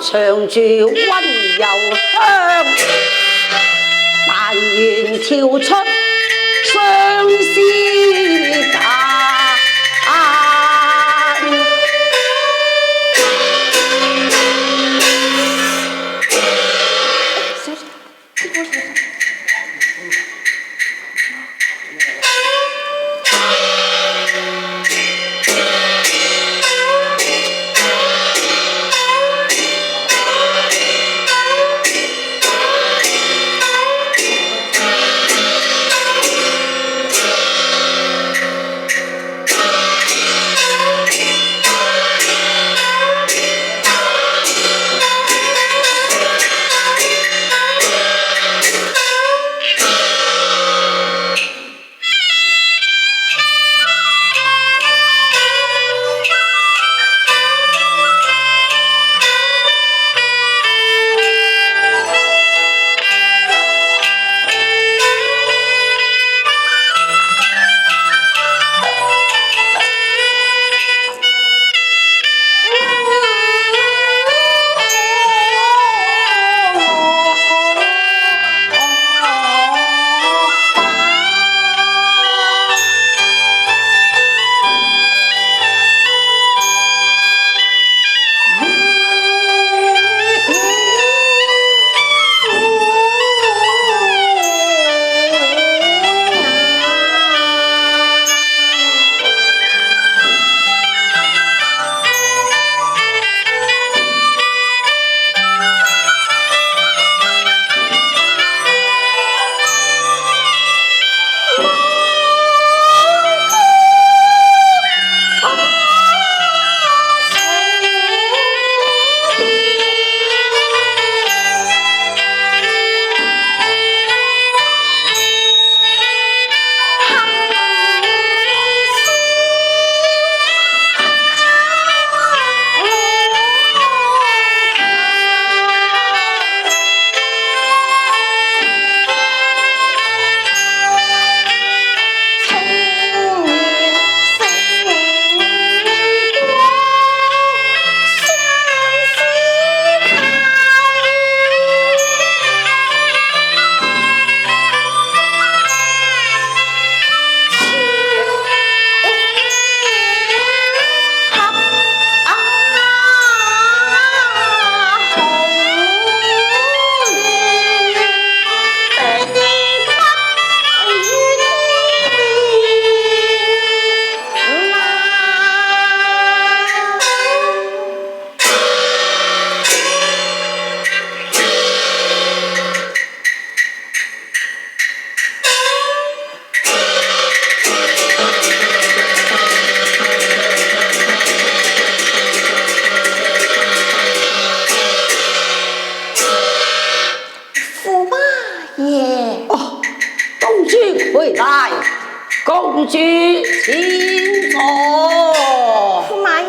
唱住溫柔鄉，但願跳出相思間。公主回來，公主請坐。駙馬爺，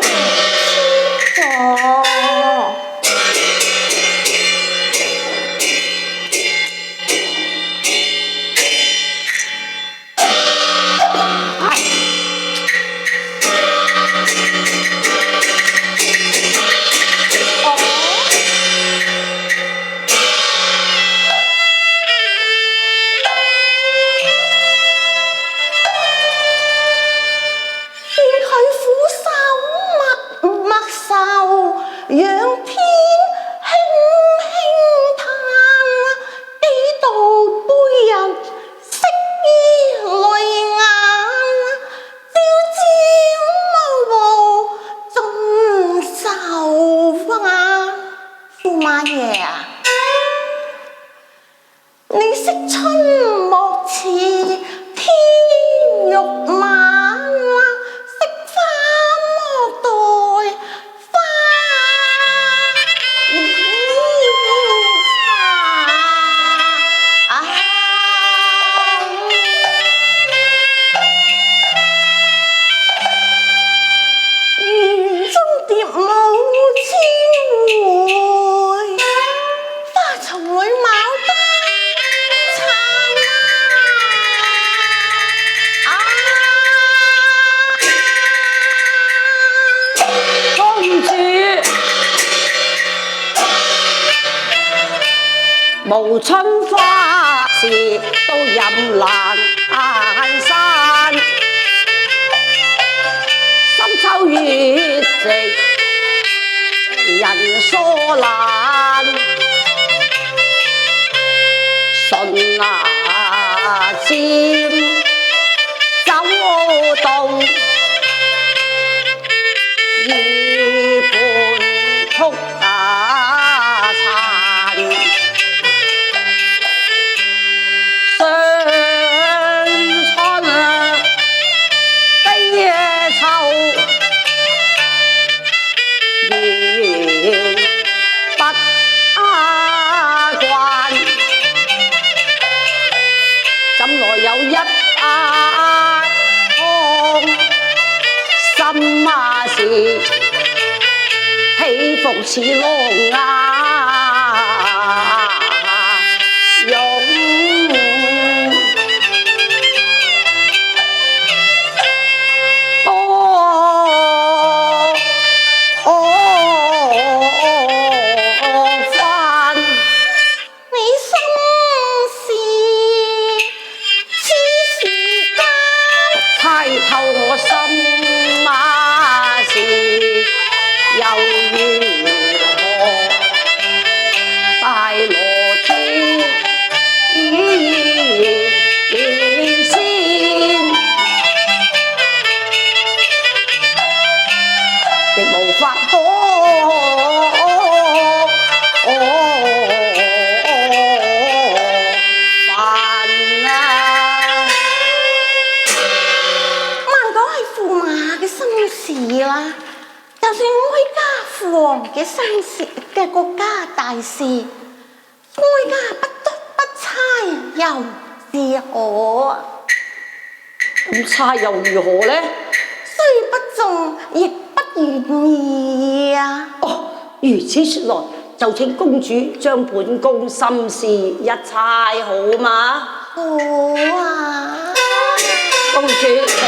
請坐。無春花時都任蘭山，深秋月夕人疏懶，順牙尖走動，二盤曲有一腔心事，起伏似浪湧。我心事又如何？大羅天仙，亦無法可啦，就算哀家父王嘅生事嘅國家大事，哀家不得不猜又如何？咁猜又如何呢？雖不中，亦不願意啊！哦，如此說來，就請公主將本宮心事一猜好嗎？好啊！公主請。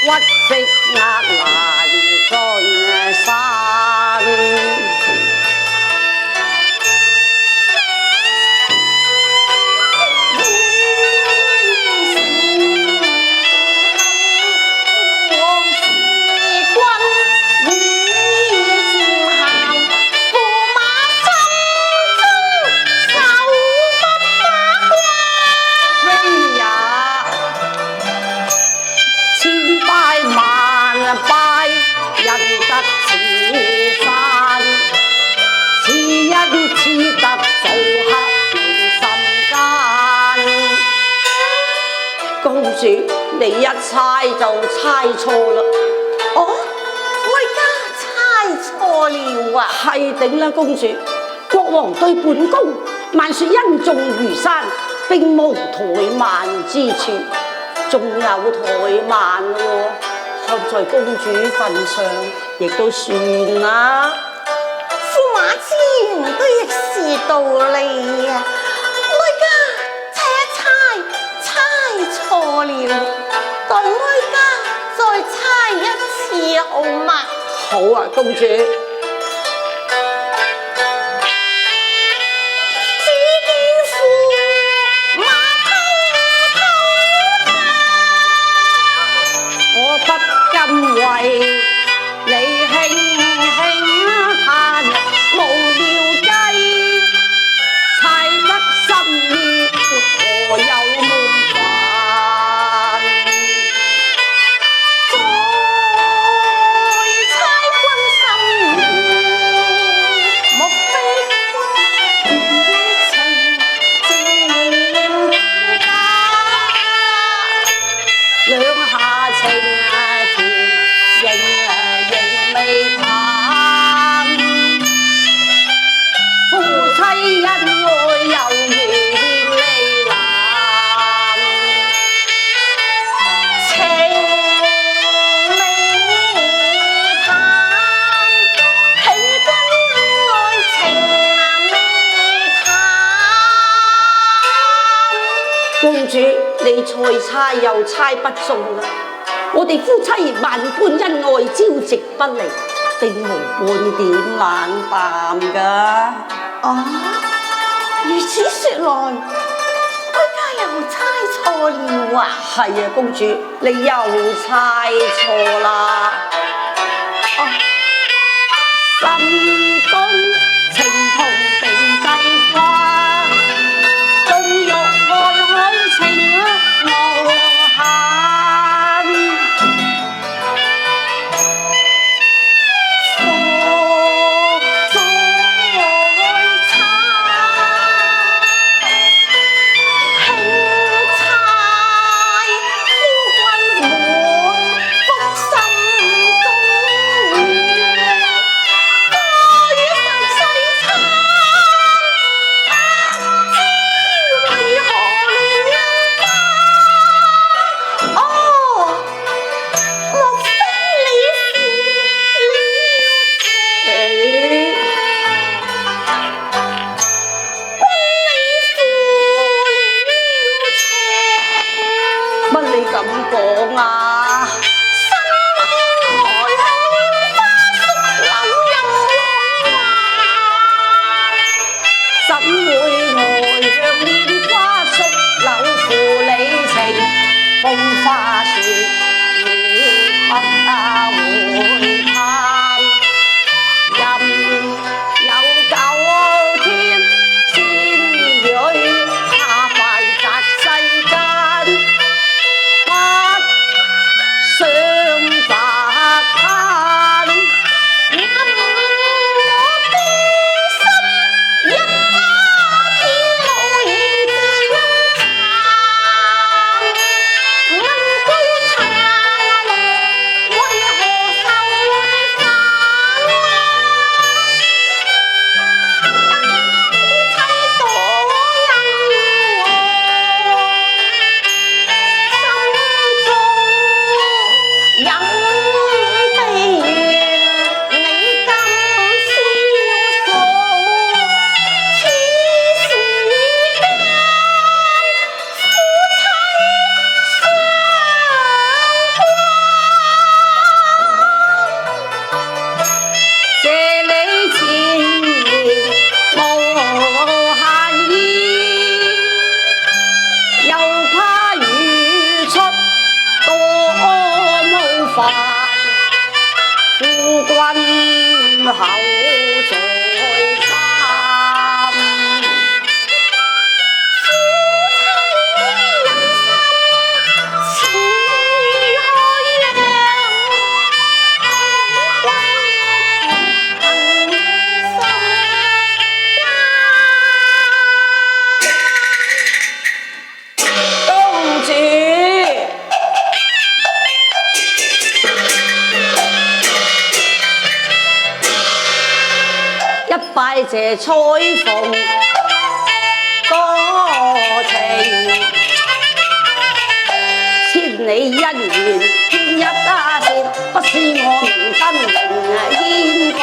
屈色壓難盡散，公主，你一猜就猜錯啦。哦，我家猜錯了啊！係頂啦，公主，國王對本宮萬說恩重如山，並無怠慢之處，仲有怠慢喎。看在公主份上，亦都算啦。駙馬之言都亦是道理啊！我家猜錯了，待我家再猜一次好嗎？好啊，公主。我不甘為你輕輕嘆，無妙計，猜得心意，何有悶煩？再猜君心意，莫非君情兩下情甜，仍未淡。夫妻恩愛猶如連理男，情未淡，喜君愛情未淡。公主，你再猜又猜不中啦！我哋夫妻萬般恩愛，朝夕不離，並無半點冷淡噶。哦，如此說來，我家又猜錯了啊！係啊，公主，你又猜錯啦！哦，心中情同並蒂花，共浴愛海情無限。乜你咁講啊？怎會愛像蓮花熟柳負你情？風花雪月不會貪，任有九天仙女下凡擇世間，不想擇貪。夫君後再參，公主。謝彩鳳多情，千里姻緣牽一線，不是我明燈明牽過，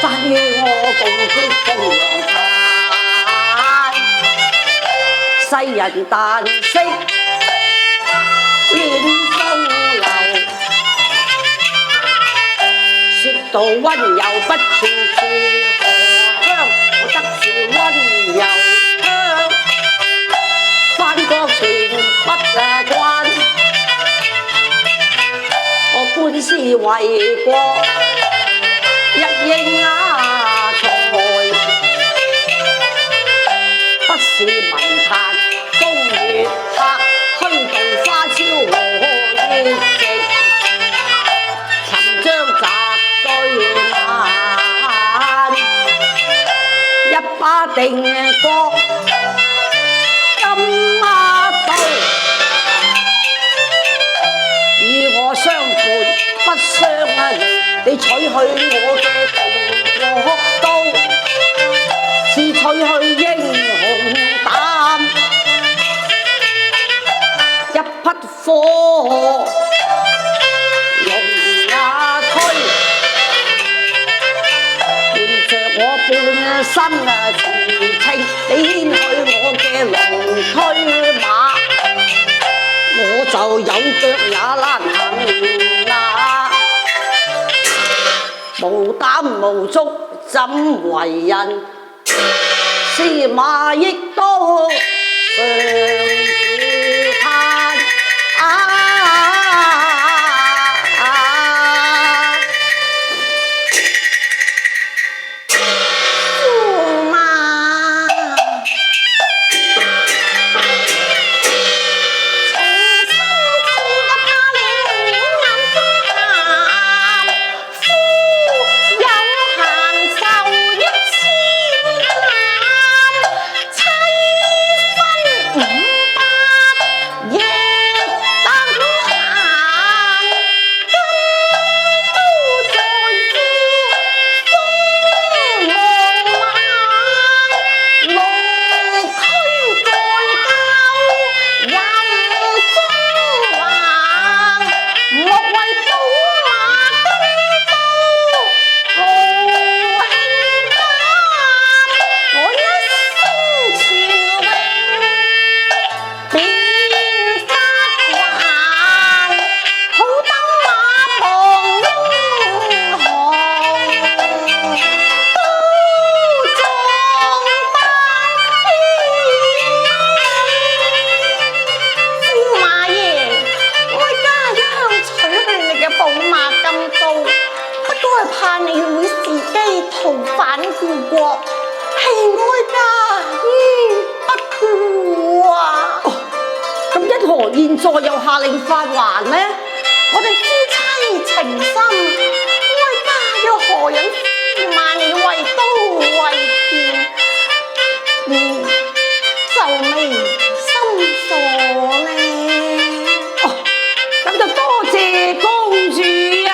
但與我共結共陽世人但識戀風流，說到溫柔不處處荷香，我得是溫柔鄉，翻國全不關，我官司為國一應才，不是文壇風月客，虛度花朝和月夕，尋章摘對晚，一把定國金馬刀，與我相伴不相離，你取去我嘅定國刀，是取去英雄膽，一匹火龍也推，伴着我半生前程，你牽去我嘅龍推馬，我就有腳也難行啦，無膽無足怎為人？司馬亦都常自嘆駙馬情深似一把兩眼中喊，夫有閒愁一千擔，妻分五百亦得閒，金都在夫，風無冷，路區在郊，任中橫，莫為寶馬金刀豪興家，我一生傳榮變發還，好登馬旁英雄都壯膽。駙馬爺，我家一向取去你嘅寶馬金刀，不過係怕你會伺機逃返故國，係哀家不顧啊！咁因何現在又下令發還呢？我哋夫妻情深，哀家又何忍駙馬你為刀為劍，愁眉深鎖呢？哦，咁就多謝公主啊！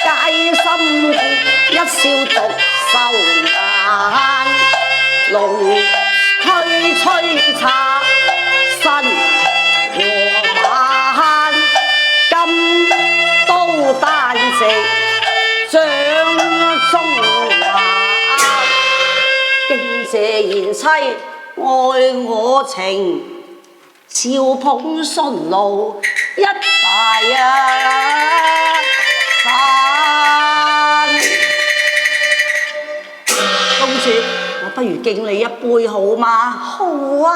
皆心結一笑獨收眼，龍推吹插身和馬，金刀單直掌中華，敬謝賢妻愛我情，笑捧順路一大山。公主，我不如敬你一杯好嗎？好啊！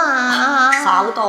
稍待。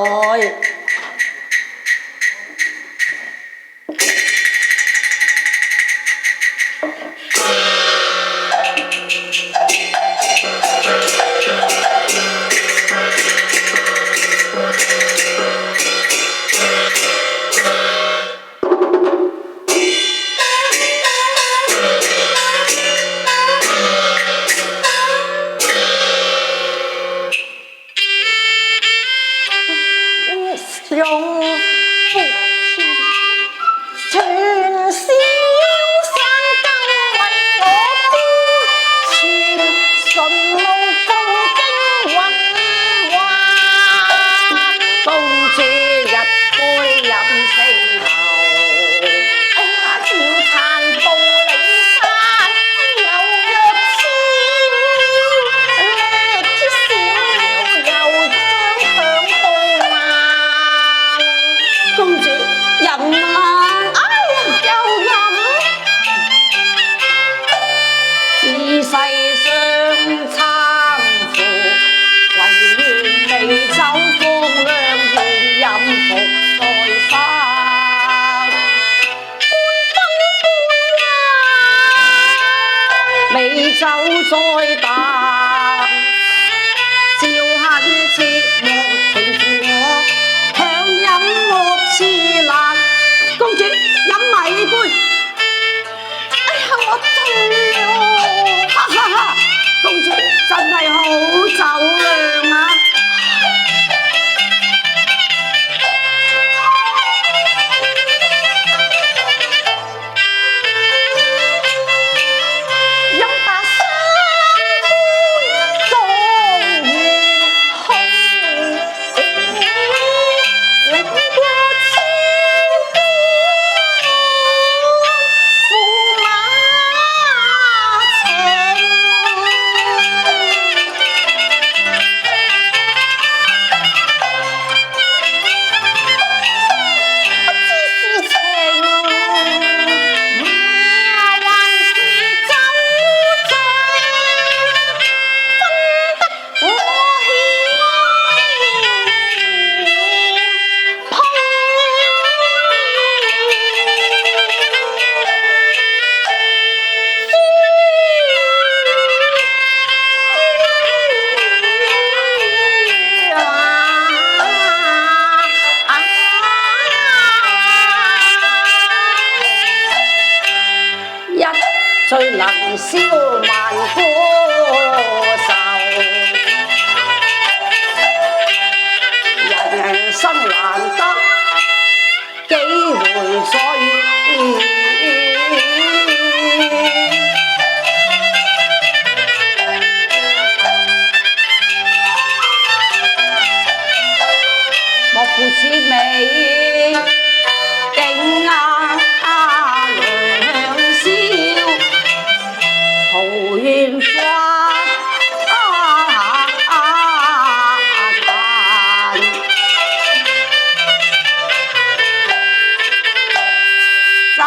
淡，笑恨切莫停住我，強飲莫是難。公主飲埋呢杯。哎呀，我醉了！哈哈哈！公主真係好酒量啊！最能消萬苦愁，人生難得幾回所遇，莫負此美景啊！桃園花殘，走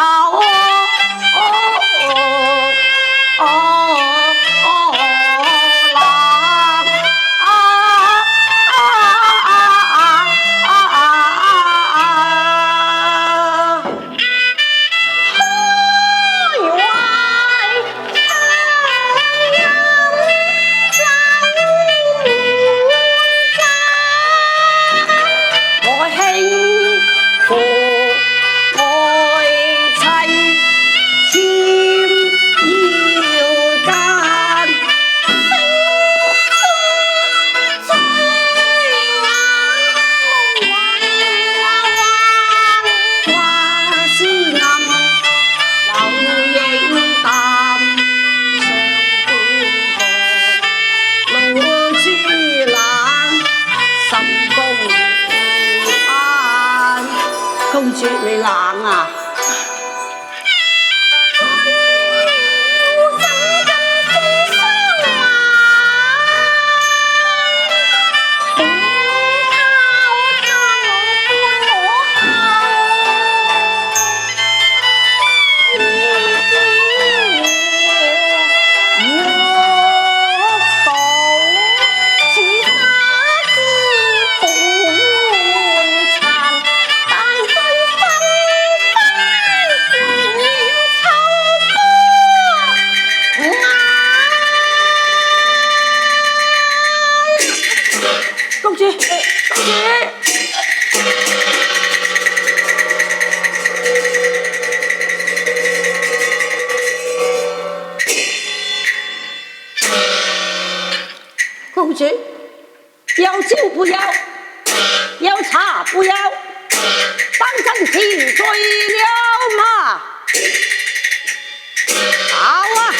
公主你冷啊！公主，公主，公主，要酒不要，要茶不要，当真是醉了嘛？好啊！